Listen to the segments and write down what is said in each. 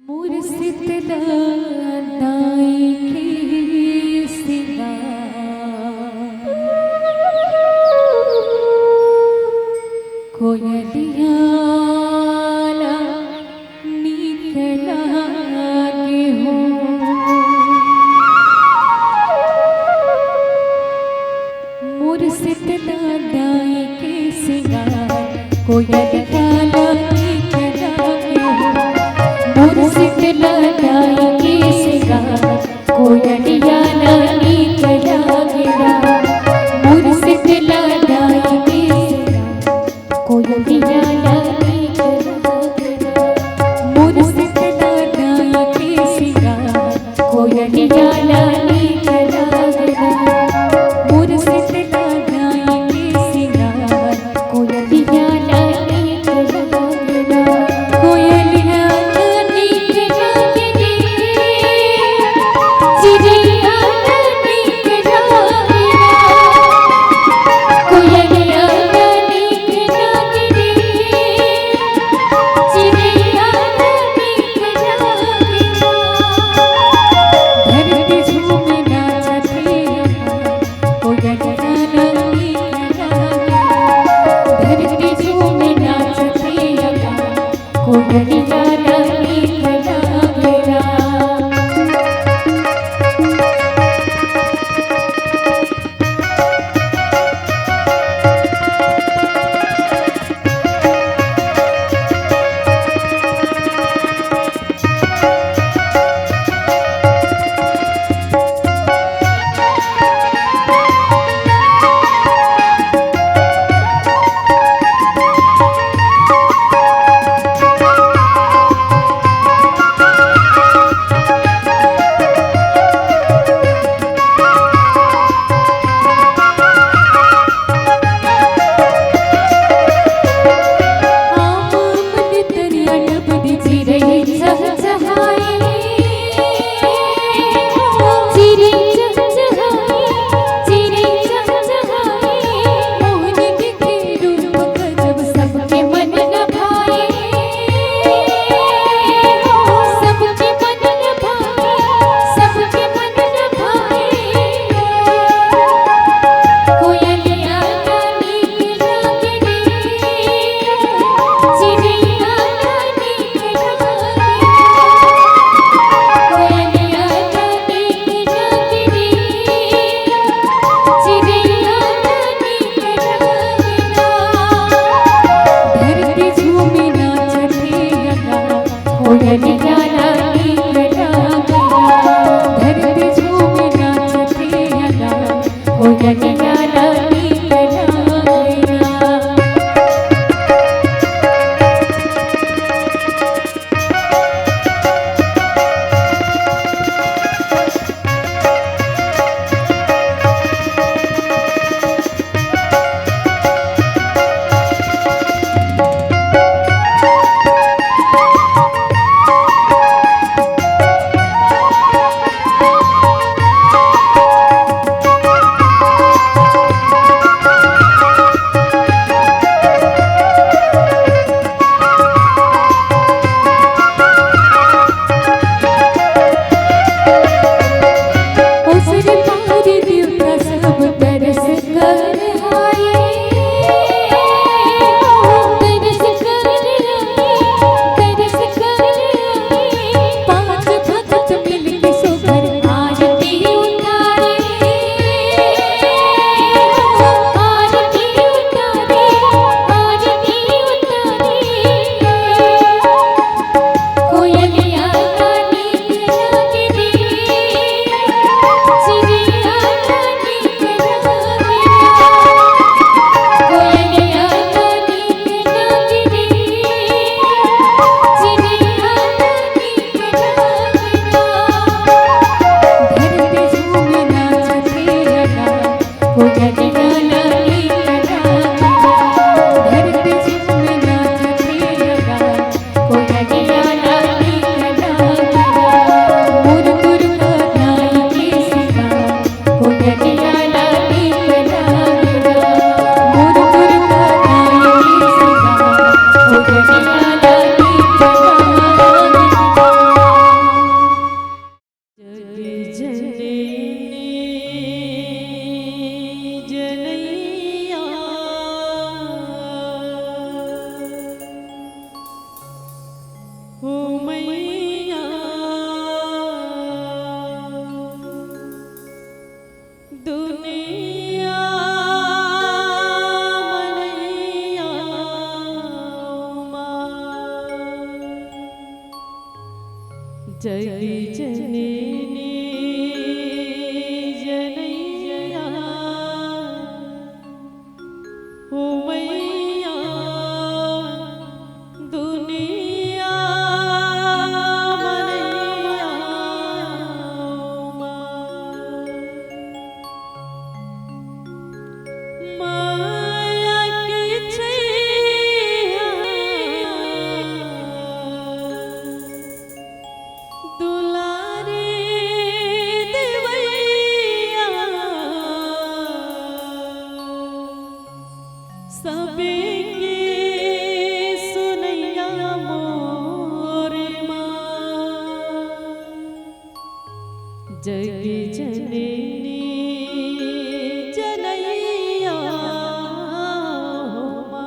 मुर्शिद दाई की सिवा कोयलिया निकला के हो मुर्शिद दाई की सिवा कोयलिया निकला के हो मुर्शिद दाई की सिवा कोयलिया निकला गिरा मुर्शिद दाई की सिवा कोयलिया निकला गिरा मुर्शिद दाई की सिवा कोयलिया निकला गिरा मुर्शिद दाई की सिवा कोयलिया निकला गिरा कोयलिया जगी जननी जनैया हो मैया दुनिया मनैया माया की छैया दुलारे देवैया सबके सुनैया मोर माँ जगी जननी जनैया हो माँ।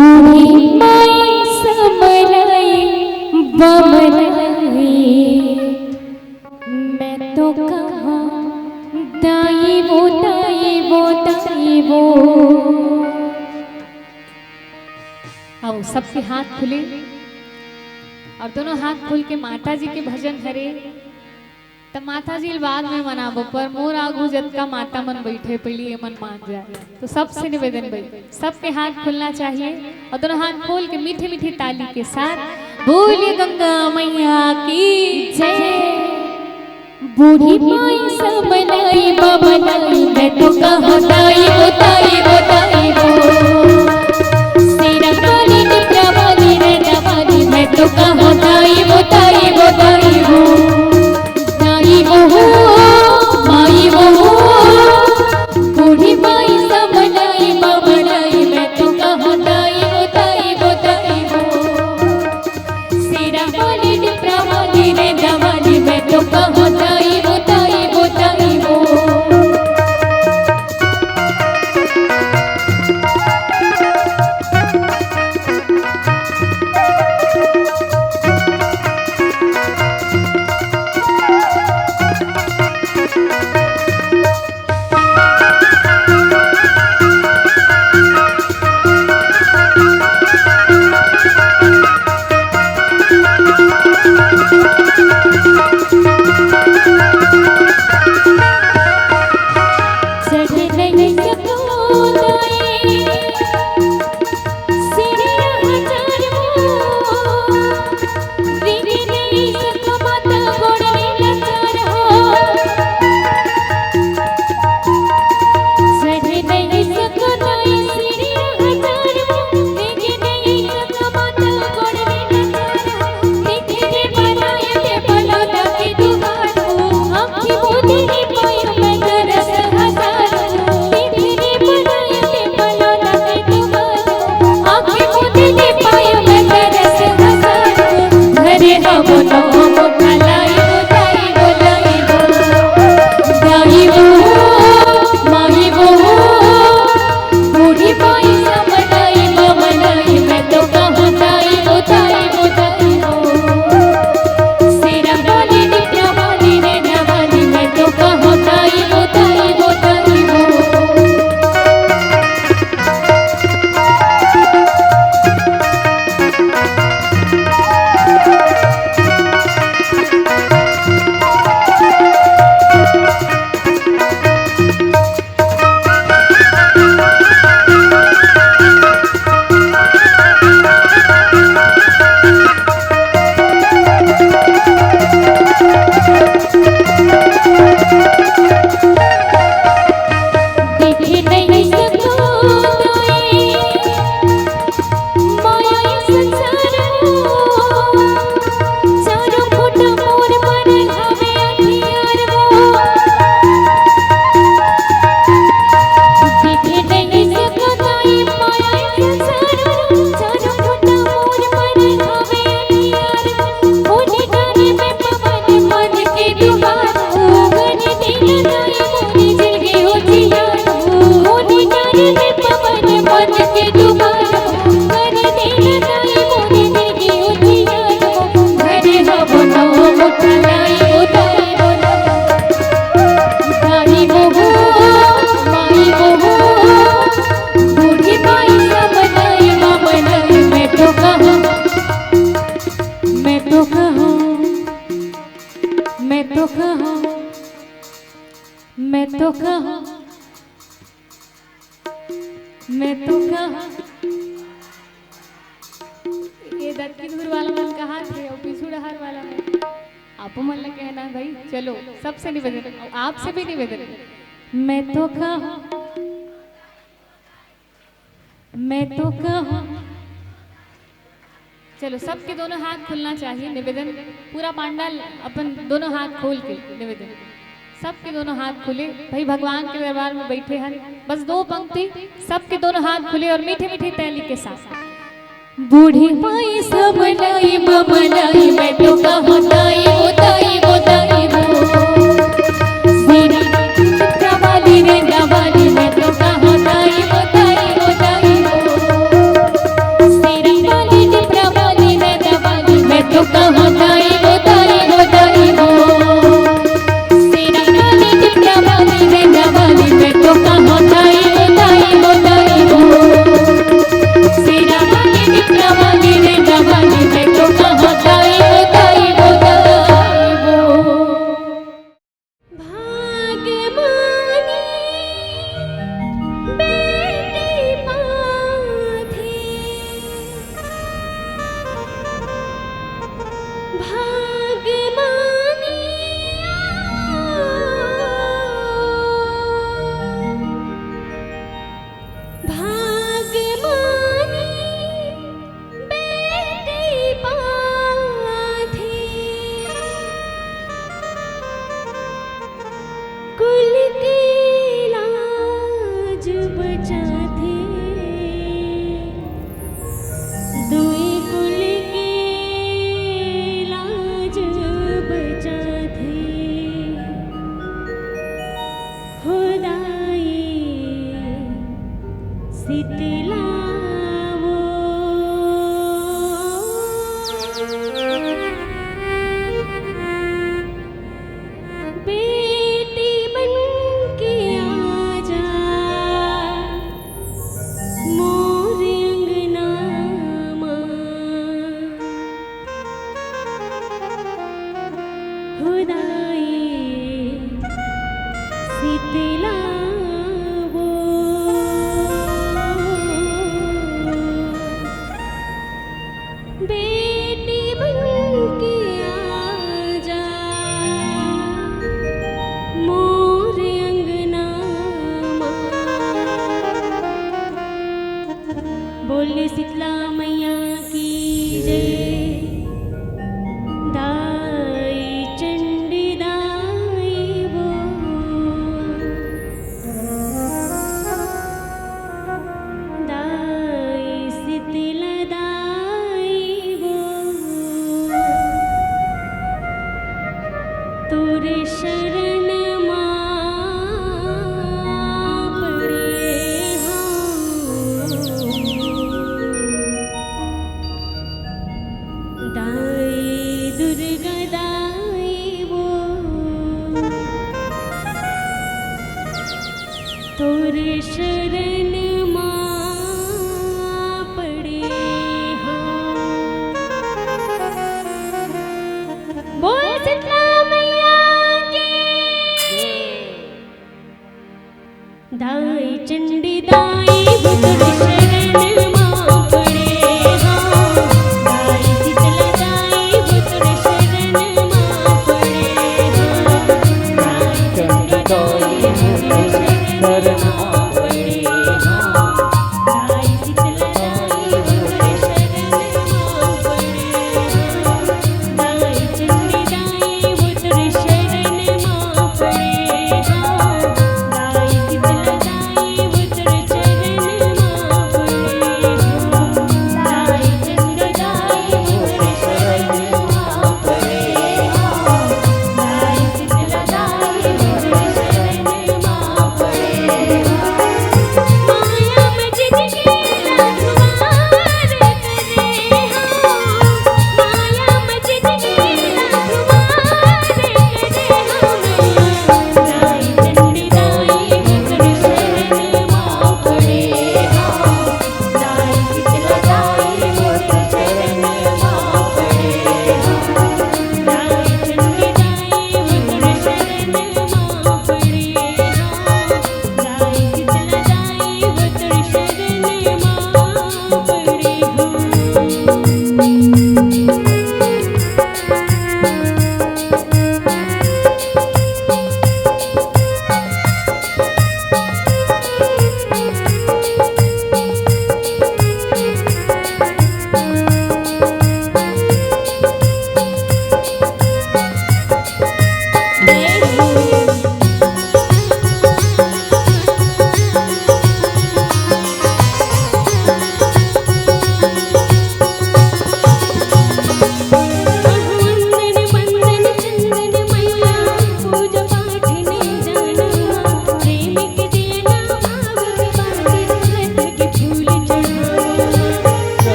बूढ़ी माई समलाई बमलाई, मैं तो कहाँ दाई वो दाई वो दाई वो। आओ सबके हाथ खुले और दोनों हाथ खोल के माता जी के भजन हरे। तब माता जी बाद में मनाबो पर मोर आगू जत का माता मन बैठे पहले ये मन मान जाए। तो सबसे निवेदन भाई सबके हाथ खुलना चाहिए और दोनों हाथ खोल के मीठी मीठी ताली के साथ बोलिए गंगा मैया की जय। बूढ़ी माई समलाई बमलाई, मैं तो कहाँ दाई वो दाई वो दाई वो। सिरा वाली निद्रा वाली रहना वाली, मैं तो कहाँ दाई वो दाई वो दाई वो। दाई वो माई वो, बूढ़ी माई समलाई बमलाई, मैं तो कहाँ दाई वो दाई वो दाई वो। सिरा वाली निद्रा वाली रहना वाली, मैं तो कहाँ दाई वो दाई वो दाई वो। मैं तो कहा ये दत्तीपुर वाला मन कहा थे और पिछुड़हर वाला मन आप मन लगे है ना भाई। चलो सबसे निवेदन, आपसे भी निवेदन, मैं तो कहा मैं तो कहा। चलो सबके दोनों हाथ खुलना चाहिए। निवेदन पूरा पांडाल अपन दोनों हाथ खोल के निवेदन, सबके दोनों हाथ खुले। भाई भगवान के दरबार में बैठे हैं, बस दो पंक्ति, सबके दोनों हाथ खुले और मीठे मीठे तैली के साथ। बूढ़ी माई समलाई बमलाई, मैं तो कहाँ दाई वो दाई वो दाई वो। सिरा वाली रेंगा वाली, मैं तो कहाँ दाई वो दाई वो दाई वो। सितलावो बेटी बन के आजा मोर अंगना खुदाई सितलावो बेटी बन के आजा मोर अंगना बोले शीतला मैया की जय।